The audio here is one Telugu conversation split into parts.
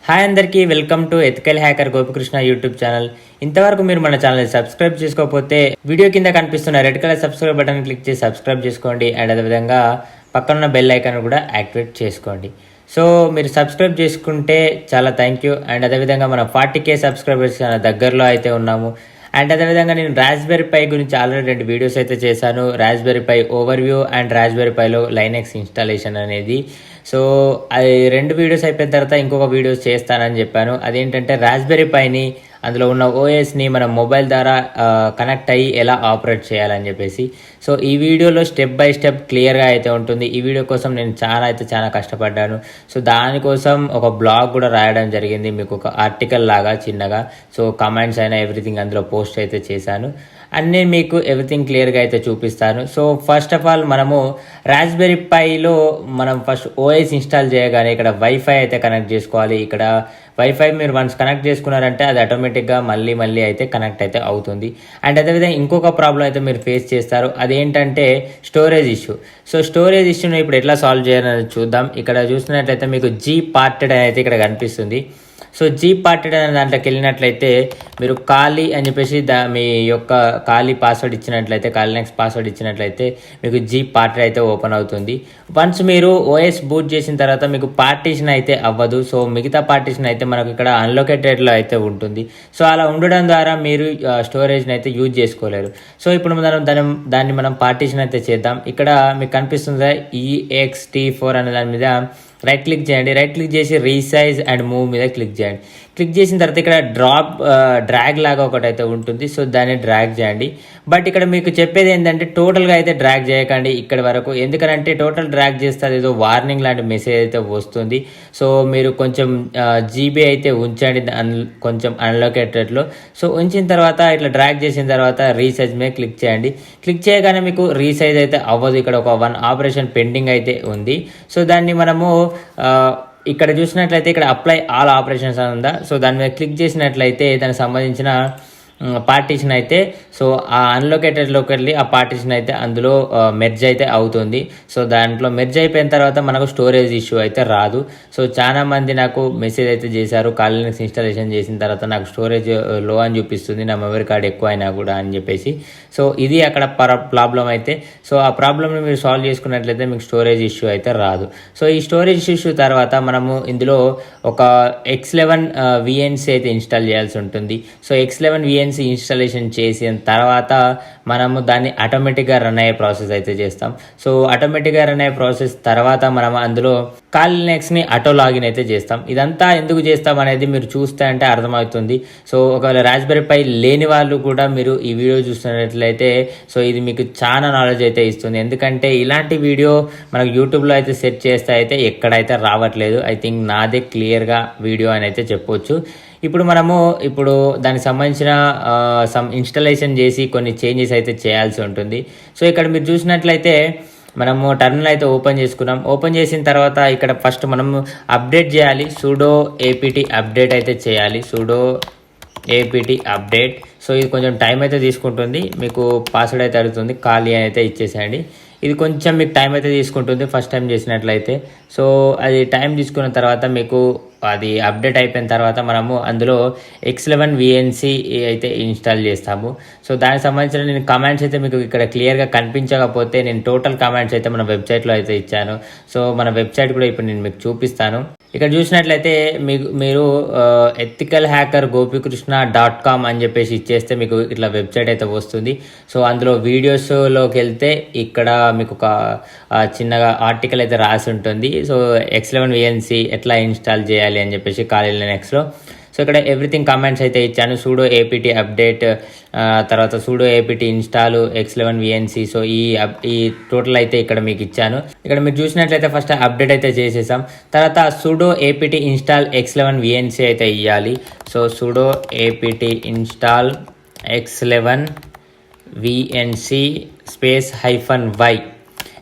హాయ్ అందరికీ welcome to ethical hacker Gopikrishna YouTube channel. ఇంతవరకు మీరు మన ఛానల్ సబ్స్క్రైబ్ చేసుకోకపోతే వీడియో కింద కనిపిస్తున్న red colour subscribe button click చేసి సబ్స్క్రైబ్ చేసుకోండి. అండ్ అదేవిధంగా పక్కనున్న బెల్ ఐకాన్ కూడా యాక్టివేట్ చేసుకోండి. సో మీరు సబ్స్క్రైబ్ చేసుకుంటే చాలా థ్యాంక్ యూ. అండ్ అదేవిధంగా మనం 40K సబ్స్క్రైబర్స్ దగ్గరలో అయితే ఉన్నాము. అండ్ అదేవిధంగా నేను రాస్బెర్రీ పై గురించి ఆల్రెడీ 2 వీడియోస్ అయితే చేశాను. Raspberry pi overview and raspberry పైలో లైనెక్స్ ఇన్స్టాలేషన్ అనేది. సో అది 2 వీడియోస్ అయిపోయిన తర్వాత ఇంకొక వీడియోస్ చేస్తానని చెప్పాను. అదేంటంటే రాస్బెర్రీ పైని అందులో ఉన్న ఓఎస్ని మనం మొబైల్ ద్వారా కనెక్ట్ అయ్యి ఎలా ఆపరేట్ చేయాలని చెప్పేసి. సో ఈ వీడియోలో స్టెప్ బై స్టెప్ క్లియర్గా అయితే ఉంటుంది. ఈ వీడియో కోసం నేను చాలా కష్టపడ్డాను. సో దానికోసం ఒక బ్లాగ్ కూడా రాయడం జరిగింది, మీకు ఒక ఆర్టికల్ లాగా చిన్నగా. సో కమెంట్స్ అయినా ఎవ్రీథింగ్ అందులో పోస్ట్ అయితే చేశాను. అన్నీ మీకు ఎవ్రీథింగ్ క్లియర్గా అయితే చూపిస్తాను. సో ఫస్ట్ ఆఫ్ ఆల్ మనము రాస్బెర్రీ పైలో మనం ఫస్ట్ ఓఎస్ ఇన్స్టాల్ చేయగానే ఇక్కడ వైఫై అయితే కనెక్ట్ చేసుకోవాలి. ఇక్కడ వైఫై మీరు వన్స్ కనెక్ట్ చేసుకున్నారంటే అది ఆటోమేటిక్గా మళ్ళీ అయితే కనెక్ట్ అయితే అవుతుంది. అండ్ అదేవిధంగా ఇంకొక ప్రాబ్లం అయితే మీరు ఫేస్ చేస్తారు, అదేంటంటే స్టోరేజ్ ఇష్యూ. సో స్టోరేజ్ ఇష్యూని ఇప్పుడు ఎట్లా సాల్వ్ చేయాలని చూద్దాం. ఇక్కడ చూసినట్లయితే మీకు జీ పార్టెడ్ అని అయితే ఇక్కడ కనిపిస్తుంది. సో జీ పార్టెడ్ అనే దాంట్లోకి వెళ్ళినట్లయితే మీరు ఖాళీ అని చెప్పేసి మీ యొక్క ఖాళీ పాస్వర్డ్ ఇచ్చినట్లయితే, ఖాళీ నెక్స్ట్ పాస్వర్డ్ ఇచ్చినట్లయితే మీకు జీ పార్టెడ్ అయితే ఓపెన్ అవుతుంది. వన్స్ మీరు ఓఎస్ బూట్ చేసిన తర్వాత మీకు పార్టీషన్ అయితే అవ్వదు. సో మిగతా పార్టీషన్ అయితే మనకు ఇక్కడ అన్లొకేటెడ్లో అయితే ఉంటుంది. సో అలా ఉండడం ద్వారా మీరు స్టోరేజ్ని అయితే యూజ్ చేసుకోలేరు. సో ఇప్పుడు దాన్ని మనం పార్టీషన్ అయితే చేద్దాం. ఇక్కడ మీకు కనిపిస్తుంది EXT4 అనే దాని మీద రైట్ క్లిక్ చేయండి. రైట్ క్లిక్ చేసి రీసైజ్ అండ్ మూవ్ మీద క్లిక్ చేయండి. క్లిక్ చేసిన తర్వాత ఇక్కడ డ్రాగ్ లాగా ఒకటి అయితే ఉంటుంది. సో దాన్ని డ్రాగ్ చేయండి. బట్ ఇక్కడ మీకు చెప్పేది ఏంటంటే టోటల్గా అయితే డ్రాగ్ చేయకండి ఇక్కడ వరకు. ఎందుకంటే టోటల్ డ్రాగ్ చేస్తే ఏదో వార్నింగ్ లాంటి మెసేజ్ అయితే వస్తుంది. సో మీరు కొంచెం జీబీ అయితే ఉంచండి కొంచెం అన్లొకేటెడ్లో. సో ఉంచిన తర్వాత ఇట్లా డ్రాగ్ చేసిన తర్వాత రీసైజ్ మీద క్లిక్ చేయండి. క్లిక్ చేయగానే మీకు రీసైజ్ అయితే అవ్వదు. ఇక్కడ ఒక 1 ఆపరేషన్ పెండింగ్ అయితే ఉంది. సో దాన్ని మనము ఇక్కడ చూసినట్లయితే ఇక్కడ అప్లై ఆల్ ఆపరేషన్స్ అని ఉందా. సో దాని మీద క్లిక్ చేసినట్లయితే దానికి సంబంధించిన పార్టీషన్ అయితే సో ఆ అన్లొకేటెడ్లోకి వెళ్ళి ఆ పార్టీషన్ అయితే అందులో మెర్జ్ అయితే అవుతుంది. సో దాంట్లో మెర్జ్ అయిపోయిన తర్వాత మనకు స్టోరేజ్ ఇష్యూ అయితే రాదు. సో చాలా మంది నాకు మెసేజ్ అయితే చేశారు, కాలినెక్స్ ఇన్స్టాలేషన్ చేసిన తర్వాత నాకు స్టోరేజ్ లో అని చూపిస్తుంది, నా మెమరీ కార్డ్ ఎక్కువ అయినా కూడా అని చెప్పేసి. సో ఇది అక్కడ ప్రాబ్లం అయితే. సో ఆ ప్రాబ్లమ్ని మీరు సాల్వ్ చేసుకున్నట్లయితే మీకు స్టోరేజ్ ఇష్యూ అయితే రాదు. సో ఈ స్టోరేజ్ ఇష్యూ తర్వాత మనము ఇందులో ఒక X11 VNC అయితే ఇన్స్టాల్ చేయాల్సి ఉంటుంది. సో X11 VNC ఇన్స్టాలేషన్ చేసిన తర్వాత మనము దాన్ని ఆటోమేటిక్గా రన్ అయ్యే ప్రాసెస్ అయితే చేస్తాం. సో ఆటోమేటిక్గా రన్ అయ్యే ప్రాసెస్ తర్వాత మనం అందులో కాలినెక్స్ని ఆటో లాగిన్ అయితే చేస్తాం. ఇదంతా ఎందుకు చేస్తాం అనేది మీరు చూస్తే అంటే అర్థమవుతుంది. సో ఒకవేళ రాస్బెర్రీ పై లేని వాళ్ళు కూడా మీరు ఈ వీడియో చూస్తున్నట్లయితే సో ఇది మీకు చాలా నాలెడ్జ్ అయితే ఇస్తుంది. ఎందుకంటే ఇలాంటి వీడియో మనకు యూట్యూబ్లో అయితే సెర్చ్ చేస్తే అయితే ఎక్కడైతే రావట్లేదు. ఐ థింక్ నాదే క్లియర్గా వీడియో అని అయితే చెప్పొచ్చు. ఇప్పుడు మనము దానికి సంబంధించిన ఇన్స్టాలేషన్ చేసి కొన్ని చేంజెస్ అయితే చేయాల్సి ఉంటుంది. సో ఇక్కడ మీరు చూసినట్లయితే మనము టర్మినల్ అయితే ఓపెన్ చేసుకున్నాం. ఓపెన్ చేసిన తర్వాత ఇక్కడ ఫస్ట్ మనము అప్డేట్ చేయాలి. sudo apt అప్డేట్ అయితే చేయాలి. sudo apt update. సో ఇది కొంచెం టైం అయితే తీసుకుంటుంది. మీకు పాస్వర్డ్ అయితే అడుగుతుంది, ఖాళీ అయితే ఇచ్చేసేయండి. ఇది కొంచెం మీకు టైం అయితే తీసుకుంటుంది ఫస్ట్ టైం చేసినట్లయితే. సో అది టైం తీసుకున్న తర్వాత మీకు అది అప్డేట్ అయిపోయిన తర్వాత మనము అందులో X11 VNC అయితే ఇన్స్టాల్ చేస్తాము. సో దానికి సంబంధించిన నేను కమాండ్స్ అయితే మీకు ఇక్కడ క్లియర్గా కనిపించకపోతే నేను టోటల్ కమాండ్స్ అయితే మన వెబ్సైట్లో అయితే ఇచ్చాను. సో మన వెబ్సైట్ కూడా ఇప్పుడు నేను మీకు చూపిస్తాను. ఇక్కడ చూసినట్లయితే మీరు ఎథికల్ హ్యాకర్ gopikrushna.com అని చెప్పేసి ఇచ్చేస్తే మీకు ఇట్లా వెబ్సైట్ అయితే వస్తుంది. సో అందులో వీడియోస్లోకి వెళ్తే ఇక్కడ మీకు ఒక చిన్నగా ఆర్టికల్ అయితే రాసి ఉంటుంది. సో X11 VNC ఎట్లా ఇన్స్టాల్ చేయాలి అని చెప్పేసి ఖాళీ లినక్స్లో. సో ఇక్కడ ఎవ్రీథింగ్ కమెంట్స్ అయితే ఇచ్చాను. sudo apt అప్డేట్, తర్వాత sudo apt install X11 VNC. So ఈ టోటల్ అయితే ఇక్కడ మీకు ఇచ్చాను. ఇక్కడ మీరు చూసినట్లయితే ఫస్ట్ అప్డేట్ అయితే చేసేసాం. తర్వాత sudo apt install X11 VNC అయితే ఇవ్వాలి. సో sudo apt install X11 VNC -y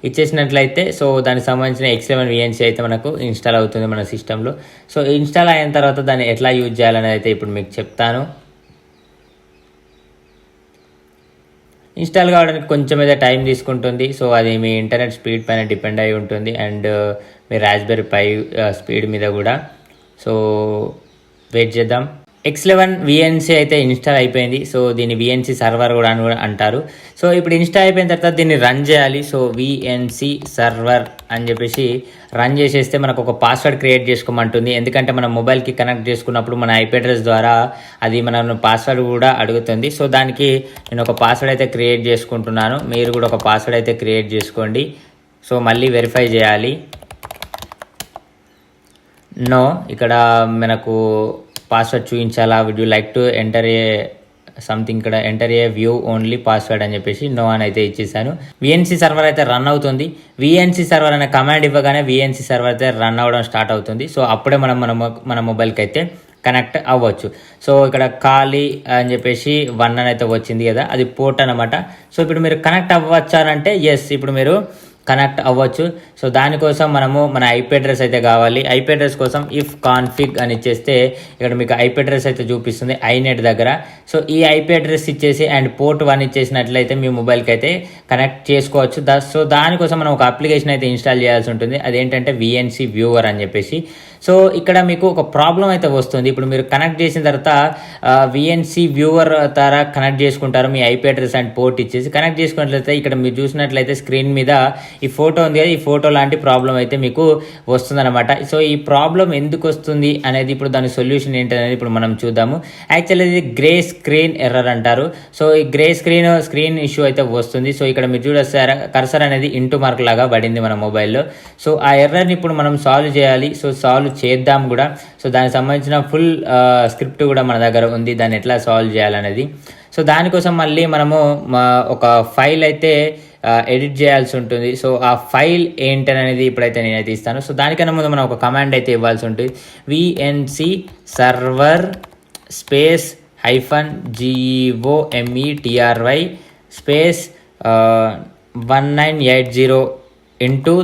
ఇచ్చేసినట్లయితే సో దానికి సంబంధించిన X11 VNC అయితే మనకు ఇన్స్టాల్ అవుతుంది మన సిస్టంలో. సో ఇన్స్టాల్ అయిన తర్వాత దాన్ని ఎట్లా యూజ్ చేయాలనేది అయితే ఇప్పుడు మీకు చెప్తాను. ఇన్స్టాల్ కావడానికి కొంచెం అయితే టైం తీసుకుంటుంది. సో అది మీ ఇంటర్నెట్ స్పీడ్ పైన డిపెండ్ అయి ఉంటుంది అండ్ మీ రాస్బెర్రీ పై స్పీడ్ మీద కూడా. సో వెయిట్ చేద్దాం. X11 VNC అయితే ఇన్స్టాల్ అయిపోయింది. సో దీన్ని VNC సర్వర్ కూడా అని కూడా అంటారు. సో ఇప్పుడు ఇన్స్టాల్ అయిపోయిన తర్వాత దీన్ని రన్ చేయాలి. సో VNC సర్వర్ అని చెప్పేసి రన్ చేసేస్తే మనకు ఒక పాస్వర్డ్ క్రియేట్ చేసుకోమంటుంది. ఎందుకంటే మన మొబైల్కి కనెక్ట్ చేసుకున్నప్పుడు మన IP అడ్రస్ ద్వారా అది మన పాస్వర్డ్ కూడా అడుగుతుంది. సో దానికి నేను ఒక పాస్వర్డ్ అయితే క్రియేట్ చేసుకుంటున్నాను. మీరు కూడా ఒక పాస్వర్డ్ అయితే క్రియేట్ చేసుకోండి. సో మళ్ళీ వెరిఫై చేయాలి. నో, ఇక్కడ మనకు పాస్వర్డ్ చూపించాలా, would you like to enter a something, ఇక్కడ enter a view only password అని చెప్పేసి నో అని అయితే ఇచ్చేసాను. VNC సర్వర్ అయితే రన్ అవుతుంది. VNC సర్వర్ అనే కమాండ్ ఇవ్వగానే VNC సర్వర్ అయితే రన్ అవ్వడం స్టార్ట్ అవుతుంది. సో అప్పుడే మన మొబైల్కి అయితే కనెక్ట్ అవ్వచ్చు. సో ఇక్కడ ఖాళీ అని చెప్పేసి 1 అని అయితే వచ్చింది కదా, అది పోర్ట్ అనమాట. సో ఇప్పుడు మీరు కనెక్ట్ అవ్వచ్చారంటే ఎస్, ఇప్పుడు మీరు కనెక్ట్ అవ్వచ్చు. సో దానికోసం మనము మన IP అడ్రస్ అయితే కావాలి. IP అడ్రస్ కోసం ఇఫ్ కాన్ఫిగ్ అని ఇచ్చేస్తే ఇక్కడ మీకు IP అడ్రస్ అయితే చూపిస్తుంది iNet దగ్గర. సో ఈ IP అడ్రస్ ఇచ్చేసి అండ్ పోర్ట్ 1 ఇచ్చేసినట్లయితే మీ మొబైల్కి అయితే కనెక్ట్ చేసుకోవచ్చు. సో దానికోసం మనం ఒక అప్లికేషన్ అయితే ఇన్స్టాల్ చేయాల్సి ఉంటుంది. అదేంటంటే VNC వ్యూవర్ అని చెప్పేసి. సో ఇక్కడ మీకు ఒక ప్రాబ్లం అయితే వస్తుంది. ఇప్పుడు మీరు కనెక్ట్ చేసిన తర్వాత VNC వ్యూవర్ ద్వారా కనెక్ట్ చేసుకుంటారు. మీ IP అడ్రస్ అండ్ పోర్ట్ ఇచ్చేసి కనెక్ట్ చేసుకున్నట్లయితే ఇక్కడ మీరు చూసినట్లయితే స్క్రీన్ మీద ఈ ఫోటో ఉంది కదా, ఈ ఫోటో లాంటి ప్రాబ్లం అయితే మీకు వస్తుందన్నమాట. సో ఈ ప్రాబ్లం ఎందుకు వస్తుంది అనేది, ఇప్పుడు దాని సొల్యూషన్ ఏంటనేది ఇప్పుడు మనం చూద్దాము. యాక్చువల్లీ ఇది గ్రే స్క్రీన్ ఎర్రర్ అంటారు. సో ఈ గ్రే స్క్రీన్ ఇష్యూ అయితే వస్తుంది. సో ఇక్కడ మీరు చూడొస్తారా, కర్సర్ అనేది ఇంటూ మార్క్ లాగా పడింది మన మొబైల్లో. సో ఆ ఎర్రర్ని ఇప్పుడు మనం సాల్వ్ చేయాలి. సో సాల్వ్ చేద్దాం కూడా. సో దానికి సంబంధించిన ఫుల్ స్క్రిప్ట్ కూడా మన దగ్గర ఉంది, దాన్ని ఎట్లా సాల్వ్ చేయాలనేది. సో దానికోసం మళ్ళీ మనము ఒక ఫైల్ అయితే ఎడిట్ చేయాల్సి ఉంటుంది. సో ఆ ఫైల్ ఏంటనేది ఇప్పుడైతే నేనైతే ఇస్తాను. సో దానికన్నా ముందు మనం ఒక కమాండ్ అయితే ఇవ్వాల్సి ఉంటుంది. VNC server space -GEOMETRY space 1980 ×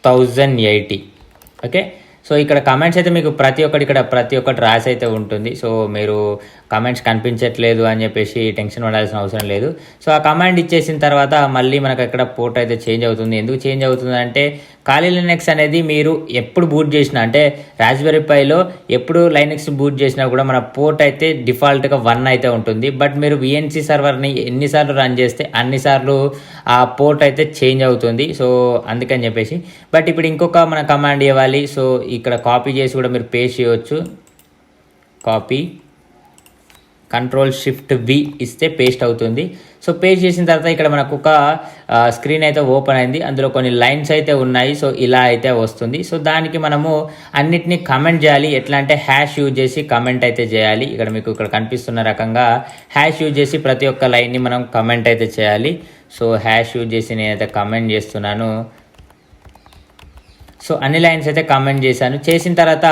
1080. Okay, so ఇక్కడ కమెంట్స్ అయితే మీకు ప్రతి ఒక్కటి రాసి అయితే ఉంటుంది. సో మీరు కమెంట్స్ కనిపించట్లేదు అని చెప్పేసి టెన్షన్ పడాల్సిన అవసరం లేదు. సో ఆ కమాండ్ ఇచ్చేసిన తర్వాత మళ్ళీ మనకు ఇక్కడ పోర్ట్ అయితే చేంజ్ అవుతుంది. ఎందుకు చేంజ్ అవుతుంది అంటే, ఖాళీ లినక్స్ అనేది మీరు ఎప్పుడు బూట్ చేసినా, అంటే రాస్బెర్రీ పైలో ఎప్పుడు లైనక్స్ బూట్ చేసినా కూడా మన పోర్ట్ అయితే డిఫాల్ట్గా 1 అయితే ఉంటుంది. బట్ మీరు VNC సర్వర్ని ఎన్నిసార్లు రన్ చేస్తే అన్నిసార్లు ఆ పోర్ట్ అయితే చేంజ్ అవుతుంది. సో అందుకని చెప్పేసి, బట్ ఇప్పుడు ఇంకొక మన కమాండ్ ఇవ్వాలి. సో ఇక్కడ కాపీ చేసి కూడా మీరు పేస్ట్ చేయవచ్చు. కాపీ Ctrl+Shift+V ఇస్తే పేస్ట్ అవుతుంది. సో పేస్ట్ చేసిన తర్వాత ఇక్కడ మనకు ఒక స్క్రీన్ అయితే ఓపెన్ అయింది. అందులో కొన్ని లైన్స్ అయితే ఉన్నాయి. సో ఇలా అయితే వస్తుంది. సో దానికి మనము అన్నిటినీ కమెంట్ చేయాలి. ఎట్లా అంటే హ్యాష్ యూజ్ చేసి కమెంట్ అయితే చేయాలి. ఇక్కడ మీకు ఇక్కడ కనిపిస్తున్న రకంగా హ్యాష్ యూజ్ చేసి ప్రతి ఒక్క లైన్ని మనం కమెంట్ అయితే చేయాలి. సో హ్యాష్ యూజ్ చేసి నేనైతే కమెంట్ చేస్తున్నాను. సో అన్ని లైన్స్ అయితే కమెంట్ చేశాను. చేసిన తర్వాత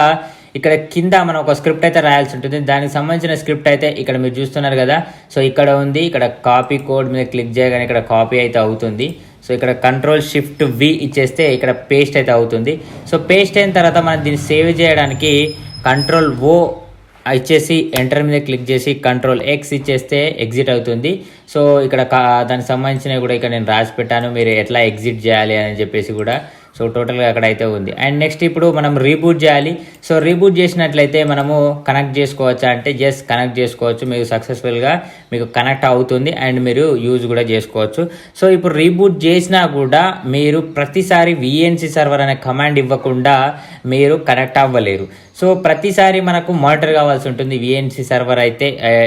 ఇక్కడ కింద మనం ఒక స్క్రిప్ట్ అయితే రాయాల్సి ఉంటుంది. దానికి సంబంధించిన స్క్రిప్ట్ అయితే ఇక్కడ మీరు చూస్తున్నారు కదా. సో ఇక్కడ ఉంది. ఇక్కడ కాపీ కోడ్ మీద క్లిక్ చేయగానే ఇక్కడ కాపీ అయితే అవుతుంది. సో ఇక్కడ Ctrl+Shift+V ఇచ్చేస్తే ఇక్కడ పేస్ట్ అయితే అవుతుంది. సో పేస్ట్ అయిన తర్వాత మనం దీన్ని సేవ్ చేయడానికి Ctrl+O ఇచ్చేసి ఎంటర్ మీద క్లిక్ చేసి Ctrl+X ఇచ్చేస్తే ఎగ్జిట్ అవుతుంది. సో ఇక్కడ దానికి సంబంధించినవి కూడా ఇక్కడ నేను రాసి పెట్టాను, మీరు ఎట్లా ఎగ్జిట్ చేయాలి అని చెప్పేసి కూడా. సో టోటల్గా అక్కడ అయితే ఉంది. అండ్ నెక్స్ట్ ఇప్పుడు మనం రీబూట్ చేయాలి. సో రీబూట్ చేసినట్లయితే మనము కనెక్ట్ చేసుకోవచ్చా అంటే జస్ట్ కనెక్ట్ చేసుకోవచ్చు. మీకు సక్సెస్ఫుల్గా మీకు కనెక్ట్ అవుతుంది అండ్ మీరు యూజ్ కూడా చేసుకోవచ్చు. సో ఇప్పుడు రీబూట్ చేసినా కూడా మీరు ప్రతిసారి VNC సర్వర్ అనే కమాండ్ ఇవ్వకుండా మీరు కనెక్ట్ అవ్వలేరు. సో ప్రతిసారి మనకు మానిటర్ కావాల్సి ఉంటుంది. VNC సర్వర్ అయితే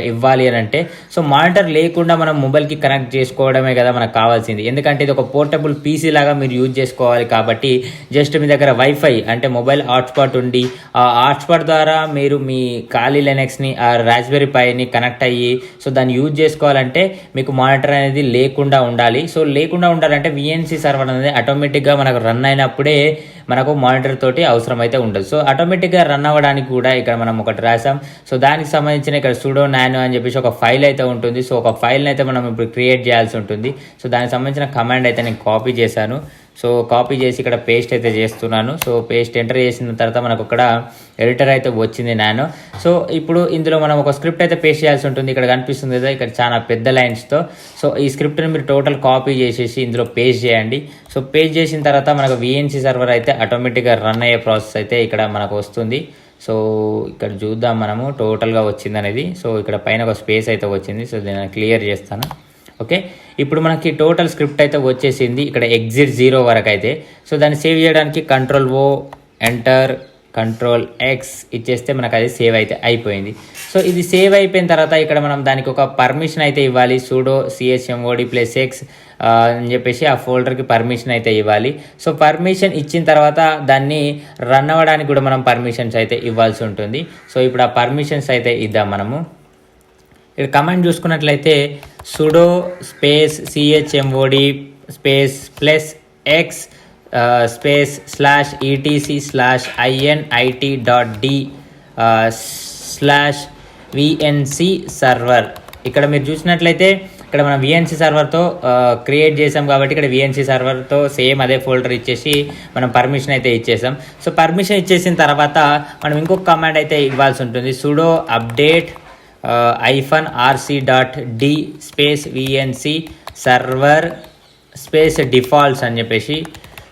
ఇవ్వాలి అని అంటే, సో మానిటర్ లేకుండా మనం మొబైల్కి కనెక్ట్ చేసుకోవడమే కదా మనకు కావాల్సింది. ఎందుకంటే ఇది ఒక పోర్టబుల్ PC లాగా మీరు యూజ్ చేసుకోవాలి. కాబట్టి జస్ట్ మీ దగ్గర వైఫై అంటే మొబైల్ హాట్స్పాట్ ఉండి ఆ హాట్స్పాట్ ద్వారా మీరు మీ ఖాళీ లైనక్స్ని ఆ రాస్బెర్రీ పైని కనెక్ట్ అయ్యి సో దాన్ని యూజ్ చేసుకోవాలంటే మీకు మానిటర్ అనేది లేకుండా ఉండాలి. సో లేకుండా ఉండాలంటే VNC సర్వర్ అనేది ఆటోమేటిక్గా మనకు రన్ అయినప్పుడే మనకు మానిటర్ తోటి అవసరం అయితే ఉండదు. సో ఆటోమేటిక్గా రన్ అవ్వడానికి కూడా ఇక్కడ మనం ఒకటి రాసాం. సో దానికి సంబంధించిన ఇక్కడ sudo nano అని చెప్పేసి ఒక ఫైల్ అయితే ఉంటుంది. సో ఒక ఫైల్ని అయితే మనం ఇప్పుడు క్రియేట్ చేయాల్సి ఉంటుంది. సో దానికి సంబంధించిన కమాండ్ అయితే నేను కాపీ చేశాను. సో కాపీ చేసి ఇక్కడ పేస్ట్ అయితే చేస్తున్నాను. సో పేస్ట్ ఎంటర్ చేసిన తర్వాత మనకు ఇక్కడ ఎడిటర్ అయితే వచ్చింది నానో. సో ఇప్పుడు ఇందులో మనం ఒక స్క్రిప్ట్ అయితే పేస్ట్ చేయాల్సి ఉంటుంది. ఇక్కడ కనిపిస్తుంది కదా, ఇక్కడ చాలా పెద్ద లైన్స్తో. సో ఈ స్క్రిప్ట్ని మీరు టోటల్ కాపీ చేసేసి ఇందులో పేస్ట్ చేయండి. సో పేస్ట్ చేసిన తర్వాత మనకు VNC సర్వర్ అయితే ఆటోమేటిక్గా రన్ అయ్యే ప్రాసెస్ అయితే ఇక్కడ మనకు వస్తుంది. సో ఇక్కడ చూద్దాం మనము టోటల్గా వచ్చింది అనేది. సో ఇక్కడ పైన ఒక స్పేస్ అయితే వచ్చింది. సో దీన్ని క్లియర్ చేస్తాను. ఓకే, ఇప్పుడు మనకి టోటల్ స్క్రిప్ట్ అయితే వచ్చేసింది ఇక్కడ ఎగ్జిట్ 0 వరకు అయితే. సో దాన్ని సేవ్ చేయడానికి Ctrl+O ఎంటర్ Ctrl+X ఇచ్చేస్తే మనకు అది సేవ్ అయితే అయిపోయింది. సో ఇది సేవ్ అయిపోయిన తర్వాత ఇక్కడ మనం దానికి ఒక పర్మిషన్ అయితే ఇవ్వాలి. sudo chmod+x అని చెప్పేసి ఆ ఫోల్డర్కి పర్మిషన్ అయితే ఇవ్వాలి. సో పర్మిషన్ ఇచ్చిన తర్వాత దాన్ని రన్ అవ్వడానికి కూడా మనం పర్మిషన్స్ అయితే ఇవ్వాల్సి ఉంటుంది. సో ఇప్పుడు ఆ పర్మిషన్స్ అయితే ఇద్దాం మనము. ఇక్కడ కమాండ్ చూసుకున్నట్లయితే sudo space chmod space +x space /etc.d/vnc server. ఇక్కడ మీరు చూసినట్లయితే ఇక్కడ మనం VNC సర్వర్తో క్రియేట్ చేసాం కాబట్టి ఇక్కడ VNC సర్వర్తో సేమ్ అదే ఫోల్డర్ ఇచ్చేసి మనం పర్మిషన్ అయితే ఇచ్చేసాం. సో పర్మిషన్ ఇచ్చేసిన తర్వాత మనం ఇంకొక కమాండ్ అయితే ఇవ్వాల్సి ఉంటుంది. sudo update -rc.d space VNC server space defaults అని చెప్పేసి.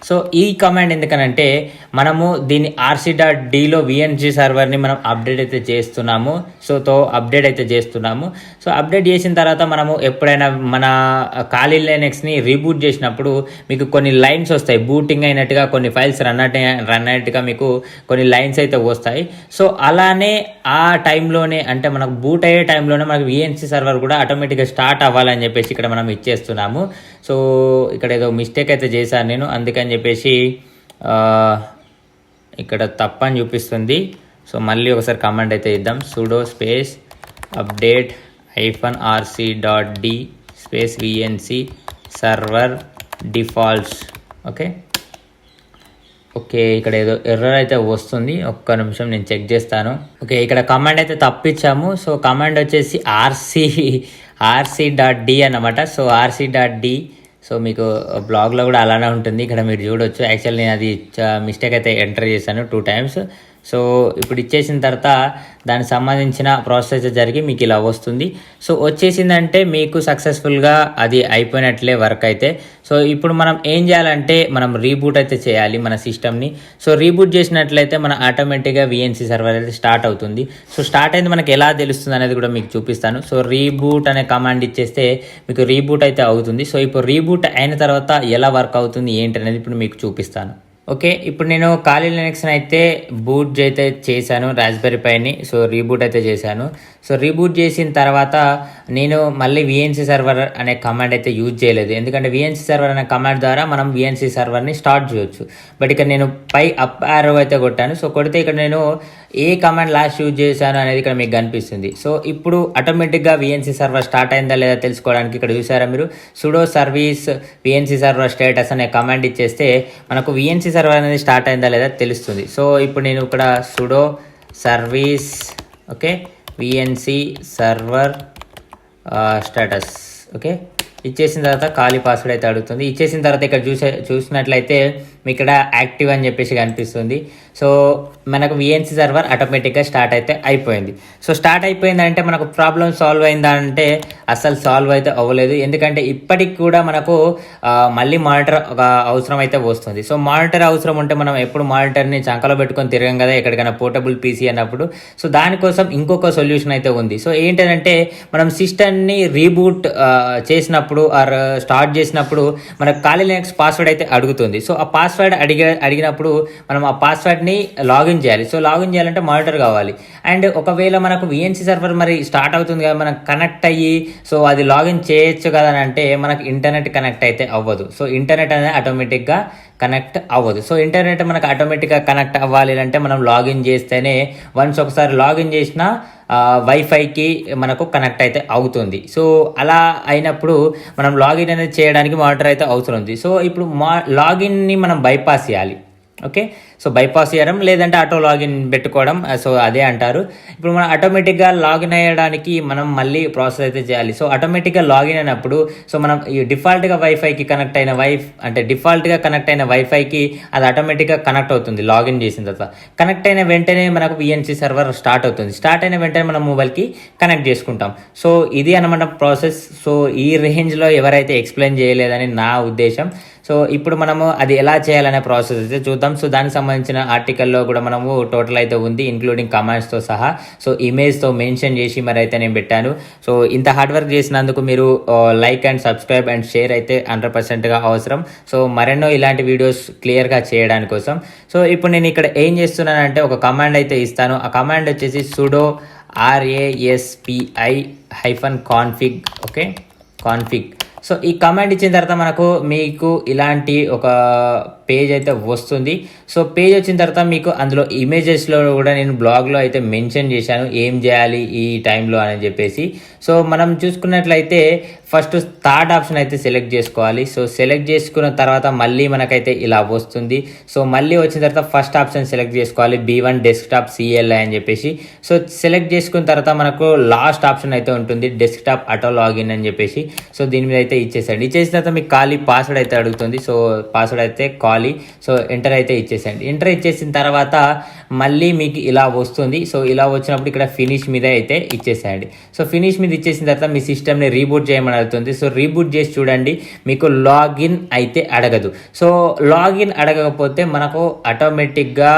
సో ఈ కమాండ్ ఎందుకనంటే మనము దీన్ని rc.dలో VNC సర్వర్ని మనం అప్డేట్ అయితే చేస్తున్నాము. అప్డేట్ అయితే చేస్తున్నాము. సో అప్డేట్ చేసిన తర్వాత మనము ఎప్పుడైనా మన ఖాళీ లైనక్స్ని రీబూట్ చేసినప్పుడు మీకు కొన్ని లైన్స్ వస్తాయి. బూటింగ్ అయినట్టుగా కొన్ని ఫైల్స్ రన్ అయినట్టుగా మీకు కొన్ని లైన్స్ అయితే వస్తాయి. సో అలానే ఆ టైంలోనే అంటే మనకు బూట్ అయ్యే టైంలోనే మనకు VNC సర్వర్ కూడా ఆటోమేటిక్గా స్టార్ట్ అవ్వాలని చెప్పేసి ఇక్కడ మనం ఇచ్చేస్తున్నాము. సో ఇక్కడ ఏదో మిస్టేక్ అయితే చేశాను నేను, అందుకని చెప్పేసి ఇక్కడ తప్పని చూపిస్తుంది. సో మళ్ళీ ఒకసారి కమాండ్ అయితే ఇద్దాం. sudo space update -rc.d space VNC server defaults. Okay ఇక్కడ ఏదో ఎర్రర్ అయితే వస్తుంది, ఒక్క నిమిషం నేను చెక్ చేస్తాను. ఓకే ఇక్కడ కమాండ్ అయితే తప్పించాము. సో కమాండ్ వచ్చేసి rc.d అన్నమాట. So rc.d. సో మీకు బ్లాగ్లో కూడా అలానే ఉంటుంది, ఇక్కడ మీరు చూడొచ్చు. యాక్చువల్ నేను అది మిస్టేక్ అయితే ఎంటర్ చేశాను 2 times. సో ఇప్పుడు ఇచ్చేసిన తర్వాత దానికి సంబంధించిన ప్రాసెస్ జరిగి మీకు ఇలా వస్తుంది. సో వచ్చేసిందంటే మీకు సక్సెస్ఫుల్గా అది అయిపోయినట్లే వర్క్ అయితే. సో ఇప్పుడు మనం ఏం చేయాలంటే మనం రీబూట్ అయితే చేయాలి మన సిస్టమ్ని. సో రీబూట్ చేసినట్లయితే మన ఆటోమేటిక్గా VNC సర్వర్ అయితే స్టార్ట్ అవుతుంది. సో స్టార్ట్ అయింది మనకి ఎలా తెలుస్తుంది అనేది కూడా మీకు చూపిస్తాను. సో రీబూట్ అనే కమాండ్ ఇచ్చేస్తే మీకు రీబూట్ అయితే అవుతుంది. సో ఇప్పుడు రీబూట్ అయిన తర్వాత ఎలా వర్క్ అవుతుంది ఏంటి అనేది ఇప్పుడు మీకు చూపిస్తాను. ఓకే ఇప్పుడు నేను ఖాళీ లినక్స్ని అయితే బూట్ అయితే చేశాను రాస్బెర్రీ పైని. సో రీబూట్ అయితే చేశాను. సో రీబూట్ చేసిన తర్వాత నేను మళ్ళీ VNC సర్వర్ అనే కమాండ్ అయితే యూజ్ చేయలేదు, ఎందుకంటే VNC సర్వర్ అనే కమాండ్ ద్వారా మనం VNC సర్వర్ని స్టార్ట్ చేయొచ్చు. బట్ ఇక్కడ నేను పై అప్ యారో అయితే కొట్టాను. సో కొడితే ఇక్కడ నేను ఏ కమాండ్ లాస్ట్ యూజ్ చేశాను అనేది ఇక్కడ మీకు కనిపిస్తుంది. సో ఇప్పుడు ఆటోమేటిక్గా VNC సర్వర్ స్టార్ట్ అయిందా లేదా తెలుసుకోవడానికి ఇక్కడ చూసారా మీరు sudo service VNC server status అనే కమాండ్ ఇచ్చేస్తే మనకు VNC సర్వర్ అనేది స్టార్ట్ అయిందా లేదా తెలుస్తుంది. సో ఇప్పుడు నేను ఇక్కడ sudo service VNC server status ఇచ్చేసిన తర్వాత ఖాళీ పాస్వర్డ్ అయితే అడుగుతుంది. ఇచ్చేసిన తర్వాత ఇక్కడ చూసినట్లయితే మీకు ఇక్కడ యాక్టివ్ అని చెప్పేసి కనిపిస్తుంది. సో మనకు VNC సర్వర్ ఆటోమేటిక్గా స్టార్ట్ అయితే అయిపోయింది. సో స్టార్ట్ అయిపోయిందంటే మనకు ప్రాబ్లం సాల్వ్ అయిందా అంటే అస్సలు సాల్వ్ అయితే అవ్వలేదు, ఎందుకంటే ఇప్పటికి కూడా మనకు మళ్ళీ మానిటర్ అవసరం అయితే వస్తుంది. సో మానిటర్ అవసరం ఉంటే మనం ఎప్పుడు మానిటర్ని చంకలో పెట్టుకొని తిరగం కదా ఎక్కడికైనా పోర్టబుల్ PC అన్నప్పుడు. సో దానికోసం ఇంకొక సొల్యూషన్ అయితే ఉంది. సో ఏంటంటే మనం సిస్టమ్ని రీబూట్ చేసినప్పుడు ఆర్ స్టార్ట్ చేసినప్పుడు మనకు ఖాళీ లినక్స్ పాస్వర్డ్ అయితే అడుగుతుంది. సో ఆ పాస్వర్డ్ అడిగినప్పుడు మనం ఆ పాస్వర్డ్ని లాగిన్ చేయాలి. సో లాగిన్ చేయాలంటే మానిటర్ కావాలి. అండ్ ఒకవేళ మనకు VNC సర్వర్ మరి స్టార్ట్ అవుతుంది కదా, మనకు కనెక్ట్ అయ్యి సో అది లాగిన్ చేయొచ్చు కదా అని అంటే మనకు ఇంటర్నెట్ కనెక్ట్ అయితే అవ్వదు. సో ఇంటర్నెట్ అనేది ఆటోమేటిక్గా కనెక్ట్ అవ్వదు. సో ఇంటర్నెట్ మనకు ఆటోమేటిక్గా కనెక్ట్ అవ్వాలి అంటే మనం లాగిన్ చేస్తేనే, వన్స్ ఒకసారి లాగిన్ చేసిన వైఫైకి మనకు కనెక్ట్ అయితే అవుతుంది. సో అలా అయినప్పుడు మనం లాగిన్ అనేది చేయడానికి మానిటర్ అయితే అవసరం ఉంది. సో ఇప్పుడు లాగిన్ని మనం బైపాస్ చేయాలి. సో బైపాస్ చేయడం లేదంటే ఆటో లాగిన్ పెట్టుకోవడం, సో అదే అంటారు. ఇప్పుడు మనం ఆటోమేటిక్గా లాగిన్ అయ్యడానికి మనం మళ్ళీ ప్రాసెస్ అయితే చేయాలి. సో ఆటోమేటిక్గా లాగిన్ అయినప్పుడు సో మనం ఈ డిఫాల్ట్గా వైఫైకి కనెక్ట్ అయిన డిఫాల్ట్గా కనెక్ట్ అయిన వైఫైకి అది ఆటోమేటిక్గా కనెక్ట్ అవుతుంది. లాగిన్ చేసిన తర్వాత కనెక్ట్ అయిన వెంటనే మనకు VNC సర్వర్ స్టార్ట్ అవుతుంది. స్టార్ట్ అయిన వెంటనే మనం మొబైల్కి కనెక్ట్ చేసుకుంటాం. సో ఇది అన్నమాట ప్రాసెస్. సో ఈ రేంజ్లో ఎవరైతే ఎక్స్ప్లెయిన్ చేయలేదని నా ఉద్దేశం. సో ఇప్పుడు మనము అది ఎలా చేయాలనే ప్రాసెస్ అయితే చూద్దాం. సో దానికి సంబంధించిన ఆర్టికల్లో కూడా మనము టోటల్ అయితే ఉంది, ఇంక్లూడింగ్ కమాండ్స్తో సహా. సో ఇమేజ్తో మెన్షన్ చేసి మరి అయితే నేను పెట్టాను. సో ఇంత హార్డ్ వర్క్ చేసినందుకు మీరు like and subscribe and share అయితే 100%గా అవసరం. సో మరెన్నో ఇలాంటి వీడియోస్ క్లియర్గా చేయడానికి కోసం. సో ఇప్పుడు నేను ఇక్కడ ఏం చేస్తున్నానంటే ఒక కమాండ్ అయితే ఇస్తాను. ఆ కమాండ్ వచ్చేసి sudo raspi-config. Okay, config. So ఈ కమాండ్ ఇచ్చిన తర్వాత మీకు ఇలాంటి ఒక పేజ్ అయితే వస్తుంది. సో పేజ్ వచ్చిన తర్వాత మీకు అందులో ఇమేజెస్లో కూడా నేను బ్లాగ్లో అయితే మెన్షన్ చేశాను ఏం చేయాలి ఈ టైంలో అని చెప్పేసి. సో మనం చూసుకున్నట్లయితే ఫస్ట్ థర్డ్ ఆప్షన్ అయితే సెలెక్ట్ చేసుకోవాలి. సో సెలెక్ట్ చేసుకున్న తర్వాత మళ్ళీ మనకైతే ఇలా వస్తుంది. సో మళ్ళీ వచ్చిన తర్వాత ఫస్ట్ ఆప్షన్ సెలెక్ట్ చేసుకోవాలి, B1 డెస్క్టాప్ CLI అని చెప్పేసి. సో సెలెక్ట్ చేసుకున్న తర్వాత మనకు లాస్ట్ ఆప్షన్ అయితే ఉంటుంది, డెస్క్టాప్ ఆటో లాగిన్ అని చెప్పేసి. సో దీని మీద అయితే ఇచ్చేసండి. ఇచ్చేసిన తర్వాత మీకు ఖాళీ పాస్వర్డ్ అయితే అడుగుతుంది. సో పాస్వర్డ్ అయితే ఖాళీ. సో ఎంటర్ అయితే ఇచ్చేసండి. ఎంటర్ ఇచ్చేసిన తర్వాత మళ్ళీ మీకు ఇలా వస్తుంది. సో ఇలా వచ్చినప్పుడు ఇక్కడ ఫినిష్ మీద అయితే ఇచ్చేసేయండి. సో ఫినిష్ మీద ఇచ్చేసిన తర్వాత మీ సిస్టమ్ని రీబూట్ చేయమని అడుగుతుంది. సో రీబూట్ చేసి చూడండి, మీకు లాగిన్ అయితే అడగదు. సో లాగిన్ అడగకపోతే మనకు ఆటోమేటిక్గా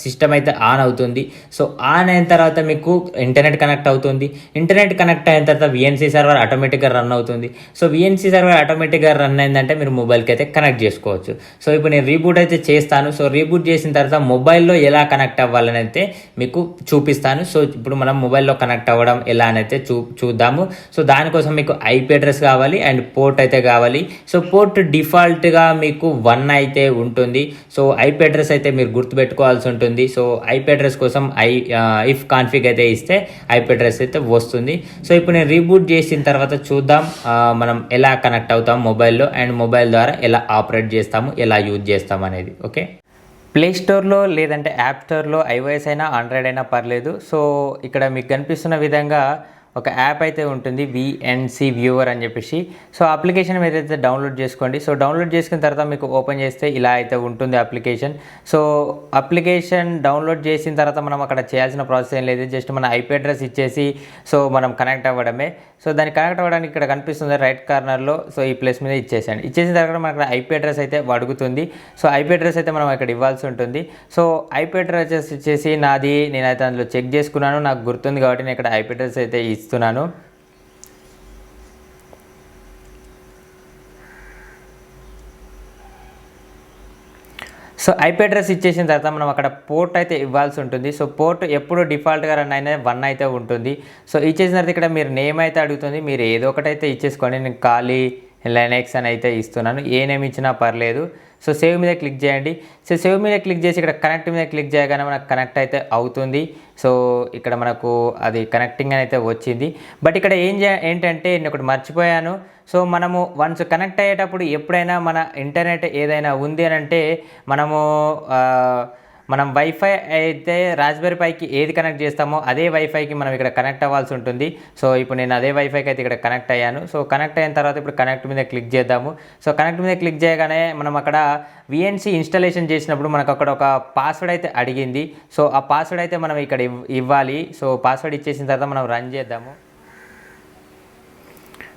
సిస్టమ్ అయితే ఆన్ అవుతుంది. సో ఆన్ అయిన తర్వాత మీకు ఇంటర్నెట్ కనెక్ట్ అవుతుంది. ఇంటర్నెట్ కనెక్ట్ అయిన తర్వాత VNC సర్వర్ ఆటోమేటిక్గా రన్ అవుతుంది. సో VNC సర్వర్ ఆటోమేటిక్గా రన్ అయిందంటే మీరు మొబైల్కి అయితే కనెక్ట్ చేసుకోవచ్చు. సో ఇప్పుడు నేను రీబూట్ అయితే చేస్తాను. సో రీబూట్ చేసిన తర్వాత మొబైల్లో ఎలా కనెక్ట్ అవ్వాలని అయితే మీకు చూపిస్తాను. సో ఇప్పుడు మనం మొబైల్లో కనెక్ట్ అవ్వడం ఎలా అని అయితే చూద్దాము. సో దానికోసం మీకు IP అడ్రస్ కావాలి అండ్ పోర్ట్ అయితే కావాలి. సో పోర్ట్ డిఫాల్ట్గా మీకు 1 అయితే ఉంటుంది. సో IP అడ్రస్ అయితే మీరు గుర్తుపెట్టుకోవాల్సి ఉంటుంది. సో IP అడ్రస్ కోసం if కాన్ఫిగ్ అయితే ఇస్తే IP అడ్రస్ అయితే వస్తుంది. సో ఇప్పుడు నేను రీబూట్ చేసిన తర్వాత చూద్దాం మనం ఎలా కనెక్ట్ అవుతాం మొబైల్లో అండ్ మొబైల్ ద్వారా ఎలా ఆపరేట్ చేస్తాము, ఎలా యూజ్ చేస్తాం అనేది. ఓకే, ప్లే స్టోర్లో లేదంటే యాప్ స్టోర్లో iOS అయినా ఆండ్రాయిడ్ అయినా పర్లేదు. సో ఇక్కడ మీకు కనిపిస్తున్న విధంగా ఒక యాప్ అయితే ఉంటుంది, VNC వ్యూవర్ అని చెప్పేసి. సో అప్లికేషన్ మీరు అయితే డౌన్లోడ్ చేసుకోండి. సో డౌన్లోడ్ చేసుకున్న తర్వాత మీకు ఓపెన్ చేస్తే ఇలా అయితే ఉంటుంది అప్లికేషన్. సో అప్లికేషన్ డౌన్లోడ్ చేసిన తర్వాత మనం అక్కడ చేయాల్సిన ప్రాసెస్ ఏం లేదు, జస్ట్ మన IP అడ్రస్ ఇచ్చేసి సో మనం కనెక్ట్ అవ్వడమే. సో దాన్ని కనెక్ట్ అవ్వడానికి ఇక్కడ కనిపిస్తుంది రైట్ కార్నర్లో. సో ఈ ప్లస్ మీద ఇచ్చేసండి. ఇచ్చేసిన తర్వాత మనకు IP అడ్రస్ అయితే అడుగుతుంది. సో IP అడ్రస్ అయితే మనం ఇక్కడ ఇవ్వాల్సి ఉంటుంది. సో IP అడ్రస్ ఇచ్చేసి నేనైతే అందులో చెక్ చేసుకున్నాను, నాకు గుర్తుంది కాబట్టి నేను ఇక్కడ IP అడ్రస్ అయితే ఇస్తున్నాను. సో IP అడ్రస్ ఇచ్చేసిన తర్వాత మనం అక్కడ పోర్ట్ అయితే ఇవ్వాల్సి ఉంటుంది. సో పోర్ట్ ఎప్పుడు డిఫాల్ట్గా రన్ అయినా 1 అయితే ఉంటుంది. సో ఇచ్చేసిన తర్వాత ఇక్కడ మీరు నేమ్ అయితే అడుగుతుంది, మీరు ఏదో ఒకటి అయితే ఇచ్చేసుకోండి. నేను ఖాళీ లైనెక్స్ అని అయితే ఇస్తున్నాను, ఏ నేమ్ ఇచ్చినా పర్లేదు. సో సేవ్ మీద క్లిక్ చేయండి. సో సేవ్ మీద క్లిక్ చేసి ఇక్కడ కనెక్ట్ మీద క్లిక్ చేయగానే మనకు కనెక్ట్ అయితే అవుతుంది. సో ఇక్కడ మనకు అది కనెక్టింగ్ అని అయితే వచ్చింది. బట్ ఇక్కడ ఏంటంటే నేను ఒకటి మర్చిపోయాను. సో మనము వన్స్ కనెక్ట్ అయ్యేటప్పుడు ఎప్పుడైనా మన ఇంటర్నెట్ ఏదైనా ఉంది అని అంటే మనం వైఫై అయితే రాస్బెర్రీ పైకి ఏది కనెక్ట్ చేస్తామో అదే వైఫైకి మనం ఇక్కడ కనెక్ట్ అవ్వాల్సి ఉంటుంది. సో ఇప్పుడు నేను అదే వైఫైకి అయితే ఇక్కడ కనెక్ట్ అయ్యాను. సో కనెక్ట్ అయిన తర్వాత ఇప్పుడు కనెక్ట్ మీద క్లిక్ చేద్దాము. సో కనెక్ట్ మీద క్లిక్ చేయగానే మనం అక్కడ VNC ఇన్స్టాలేషన్ చేసినప్పుడు మనకు అక్కడ ఒక పాస్వర్డ్ అయితే అడిగింది. సో ఆ పాస్వర్డ్ అయితే మనం ఇక్కడ ఇవ్వాలి. సో పాస్వర్డ్ ఇచ్చేసిన తర్వాత మనం రన్ చేద్దాము.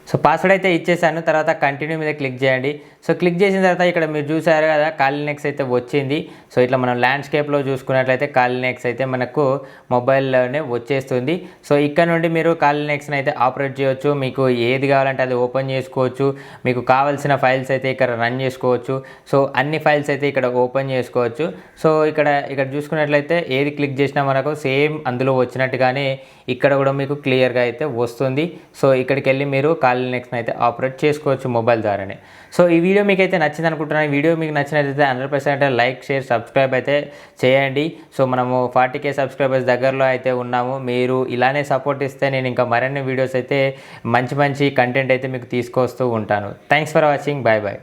సో పాస్వర్డ్ అయితే ఇచ్చేసాను. తర్వాత కంటిన్యూ మీద క్లిక్ చేయండి. సో క్లిక్ చేసిన తర్వాత ఇక్కడ మీరు చూసారు కదా కాలినెక్స్ అయితే వచ్చింది. సో ఇట్లా మనం ల్యాండ్స్కేప్లో చూసుకున్నట్లయితే కాలినెక్స్ అయితే మనకు మొబైల్లోనే వచ్చేస్తుంది. సో ఇక్కడ నుండి మీరు కాలినెక్స్ని అయితే ఆపరేట్ చేయవచ్చు. మీకు ఏది కావాలంటే అది ఓపెన్ చేసుకోవచ్చు. మీకు కావాల్సిన ఫైల్స్ అయితే ఇక్కడ రన్ చేసుకోవచ్చు. సో అన్ని ఫైల్స్ అయితే ఇక్కడ ఓపెన్ చేసుకోవచ్చు. సో ఇక్కడ చూసుకున్నట్లయితే ఏది క్లిక్ చేసినా మనకు సేమ్ అందులో వచ్చినట్టుగానే ఇక్కడ కూడా మీకు క్లియర్గా అయితే వస్తుంది. సో ఇక్కడికి వెళ్ళి మీరు కాలినెక్స్ని అయితే ఆపరేట్ చేసుకోవచ్చు మొబైల్ ద్వారానే. సో ఈ వీడియో మీకు అయితే నచ్చింది అనుకుంటున్నాను. ఈ వీడియో మీకు నచ్చినట్లయితే 100% లైక్, షేర్, సబ్స్క్రైబ్ అయితే చేయండి. సో మనము 40K సబ్స్క్రైబర్స్ దగ్గరలో అయితే ఉన్నాము. మీరు ఇలానే సపోర్ట్ ఇస్తే నేను ఇంకా మరిన్ని వీడియోస్ అయితే మంచి కంటెంట్ అయితే మీకు తీసుకొస్తూ ఉంటాను. Thanks for watching. Bye bye.